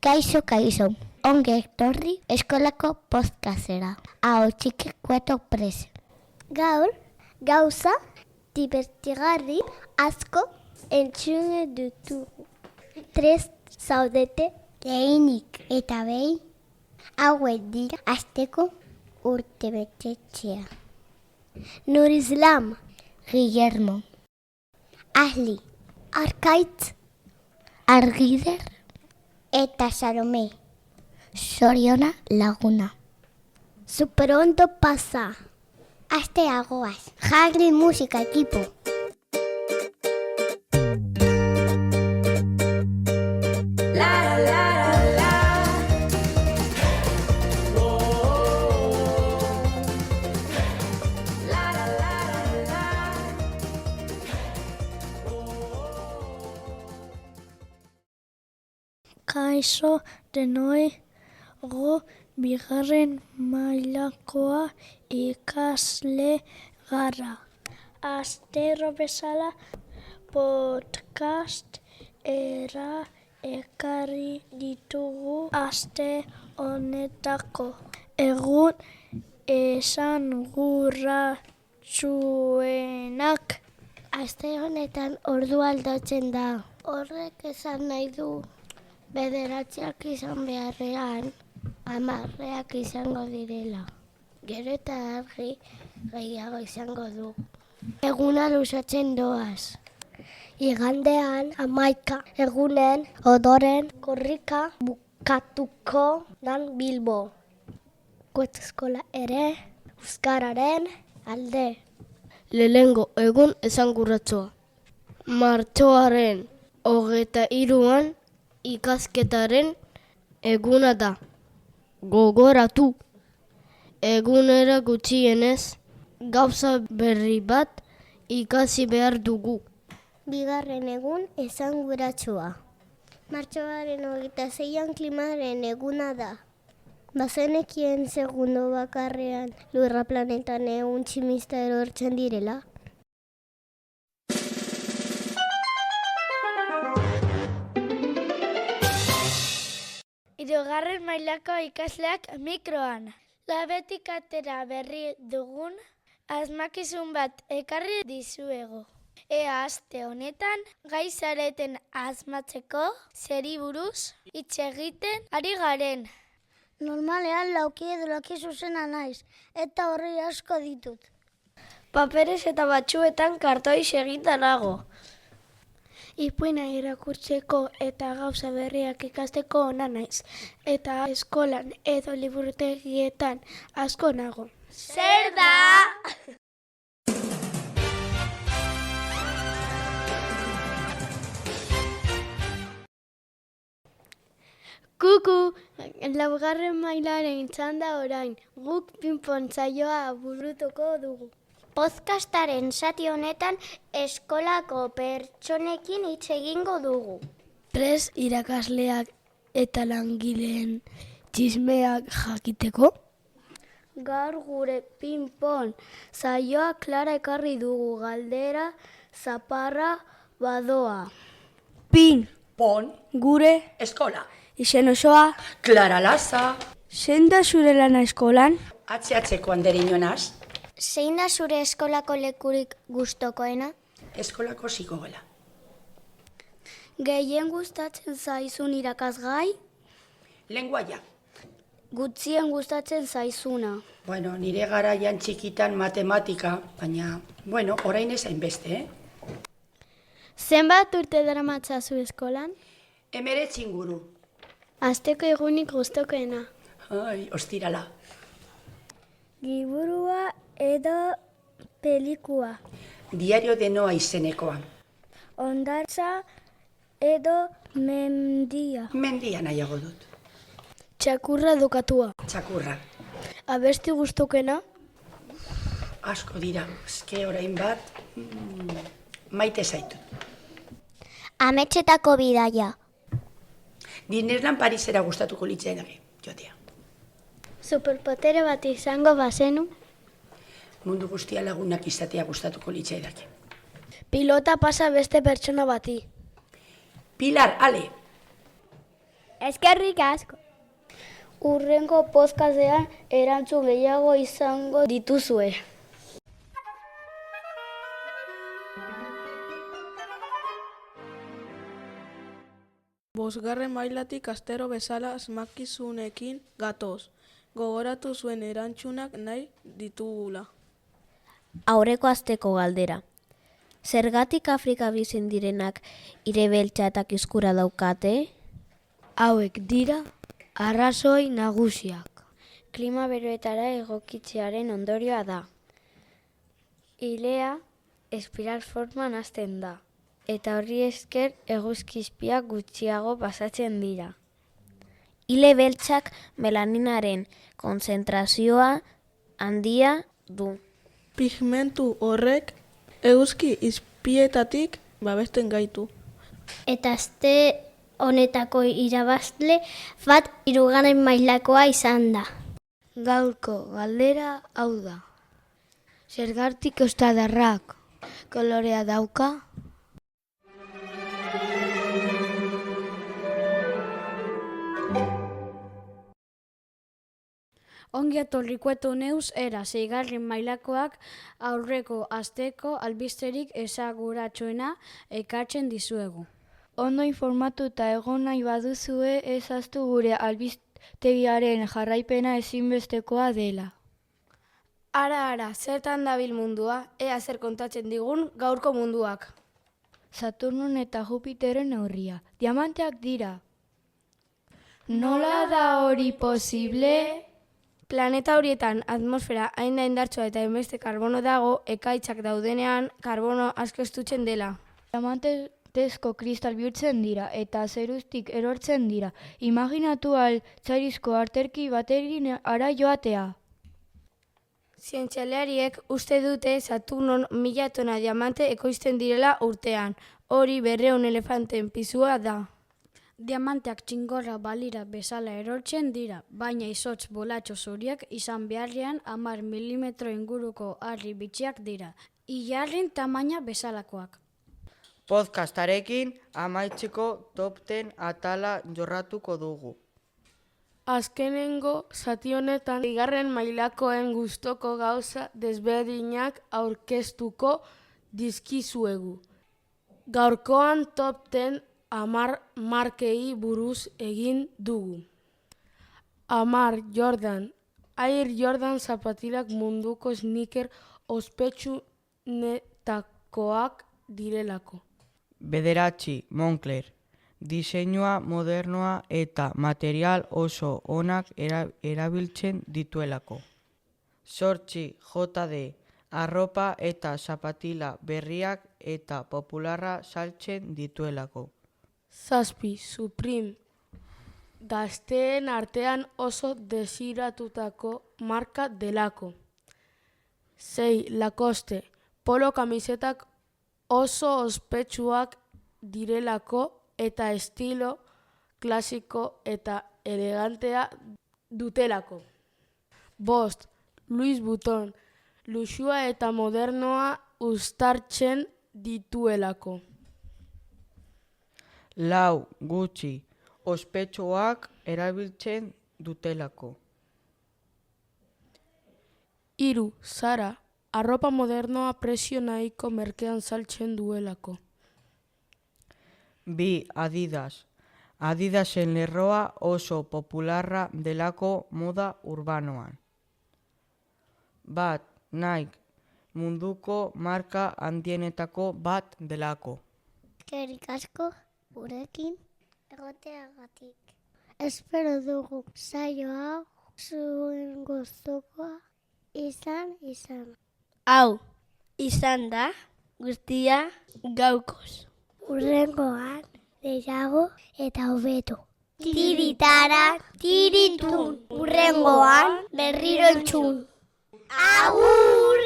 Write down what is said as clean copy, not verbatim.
Kaixo, kaixo, ongi etorri eskolako podcastera. Hau txiki kueto prez. Gaur, gauza divertigarri asko entzune ditugu. Prest zaudete lehenik eta behin hauek dira asteko urtebetetzea. Nurislam, Guillermo, Asli, Arkaitz, Argider eta Salome. Soriona Laguna. Superondo pasa. Asteagoaz. Jarri musika ekipo. Kaixo denoi, bigarren mailakoa ikasle gara. Astero bezala podcast era ekarri ditugu aste honetako. Egun esanguratsuenak. Aste honetan ordu aldatzen da. Horrek esan nahi du. Bederatziak izan beharrean, 10 izango direla. Gero eta argi gehiago izango du. Eguna luzatzen doaz. Igandean 11 egunen odoren korrika bukatuko dan Bilbo. Kuet eskola ere, euskararen alde. Lehengo egun esanguratsua. Martxoaren 23an ikasketaren eguna da. Gogoratu. Egunera gutxienez, gauza berri bat ikasi behar dugu. Bigarren egun esanguratsua. Martxoaren 26an klimaren eguna da. Bazenekien segundo bakarrean lurra planetan egun tximista erortzen direla. Hirugarren mailako ikasleak mikroan. Labetik atera berri dugun asmakizun bat ekarri dizuegu. Ea aste honetan gai zareten asmatzeko zeri buruz hitz egiten ari garen. Normalean lauki edo lauki zuzena naiz, eta horri asko ditut. Paperes eta batzuetan kartoi segita nago. Ipuina irakurtzeko eta gauza berriak ikasteko ona naiz. Eta eskolan edo liburutegietan asko nago. Zer da? Kuku, laugarren mailaren txanda orain, guk pinpon saioa burutuko dugu. Podcastaren zati honetan eskolako pertsonekin hitz egingo dugu. Prez irakasleak eta langileen txismeak jakiteko? Gaur gure pinpon saioa Klara ekarri dugu, galdera zaparra badoa. Pon, Gure eskola. izen osoa, Klara Laza. zein da zure lana eskolan? Atxe-atxeko anderinonaz, Zein da zure eskolako lekurik gustokoena? eskolako psikogela. Gehien gustatzen zaizun irakasgai? Lenguaia. Gutzien gustatzen zaizuna. Bueno, nire garaian txikitan matematika, baina, orain ez hainbeste, Zenbat urte daramatzazu eskolan? 19 inguru. Asteko egunik gustokoena. Ai, ostirala. Liburua edo pelikua. Diario de Noa izenekoa. Hondartza edo mendia. Mendia nahiago dut. Txakurra edukatua. Txakurra. Abesti gustokena? Asko dira, eske orain bat, maite zaitut. Ametsetako bidaia. Disneyland Parisera gustatuko litzaidake, joatea. Superpotere bat izango bazenu? Mundu guztia lagunak izatea gustatuko litzaidake. Pilota pasa beste pertsona bati. Pilar, ale! Eskerrik asko. Urrengo podcastean erantzun gehiago izango dituzue. Bosgarren mailatik astero bezala asmakizunekin gatoz. Gogoratu zuen erantzunak nahi ditugula. Aurreko asteko galdera. Zergatik Afrika bizen direnak irebeltza eta kiskura daukate? Hauek dira arrazoi nagusiak. Klima beroetara egokitzearen ondorioa da. Ilea espiral forman hasten da. Eta horri esker eguzkizpiak gutxiago pasatzen dira. Ile beltzak melaninaren kontzentrazioa handia du. Pigmentu horrek eguzki izpietatik babesten gaitu. Eta aste honetako irabazle bat 3. mailakoa izan da. Gaurko galdera hau da. Zergatik ostadarrak kolorea dauka? Ongi etorriko neuz era 6. mailakoak aurreko asteko albisterik esanguratsuena ekartzen dizuegu. Ondo informatuta egon nahi baduzue ez ahaztu gure albistegiaren jarraipena ezinbestekoa dela. Ara, zertan dabil mundua, ea zer kontatzen digun gaurko munduak. Saturnon eta Jupiteren neurria, diamanteak dira. Nola da hori posible? Planeta horietan atmosfera hain da indartsua eta hainbeste karbono dago, ekaitzak daudenean karbono asko estutzen dela. Diamantezko kristal bihurtzen dira eta zeruztik erortzen dira. Imaginatu altzairizko arterki batekin ara joatea. Zientzialariek uste dute Saturnon 1000 tona diamante ekoizten direla urtean. Hori 200 elefanten pisua da. Diamanteak txingorra balira bezala erortzen dira, baina izotz bolatxo zuriak izan beharrean 10 milimetro inguruko harri bitxiak dira, ilarren tamaina bezalakoak. Podcastarekin amaitzeko top 10 atala jorratuko dugu. Azkenengo zati honetan 2. mailakoen gustoko gauza desberdinak aurkeztuko dizkizuegu. Gaurkoan top 10 10 markei buruz egin dugu. 10 Jordan. Air Jordan zapatilak munduko sneaker ospetsuenetakoak direlako. 9 Moncler. Diseinua modernoa eta material oso onak erabiltzen dituelako. 8 JD. Arropa eta zapatila berriak eta popularra saltzen dituelako. 7 Supreme. Gazteen artean oso desiratutako marka delako. 6 Lacoste. Polo kamisetak oso ospetsuak direlako eta estilo klasiko eta elegantea dutelako. 5 Louis Vuitton. Luxua eta modernoa uztartzen dituelako. 4 Gucci. Ospetsuak erabiltzen dutelako. 3 Zara. Arropa modernoa prezio nahiko merkean saltzen duelako. 2 Adidas. Adidasen lerroa oso popularra delako moda urbanoan. 1 Nike. Munduko marka handienetako bat delako. Eskerrik asko gurekin egoteagatik. Espero dugu saio hau zuen gustukoa izan. Hau, izan da guztia gaukoz. Urrengoan gehiago eta hobeto. Tiritara, tiritun. Urrengoan berriro entzun. Agur!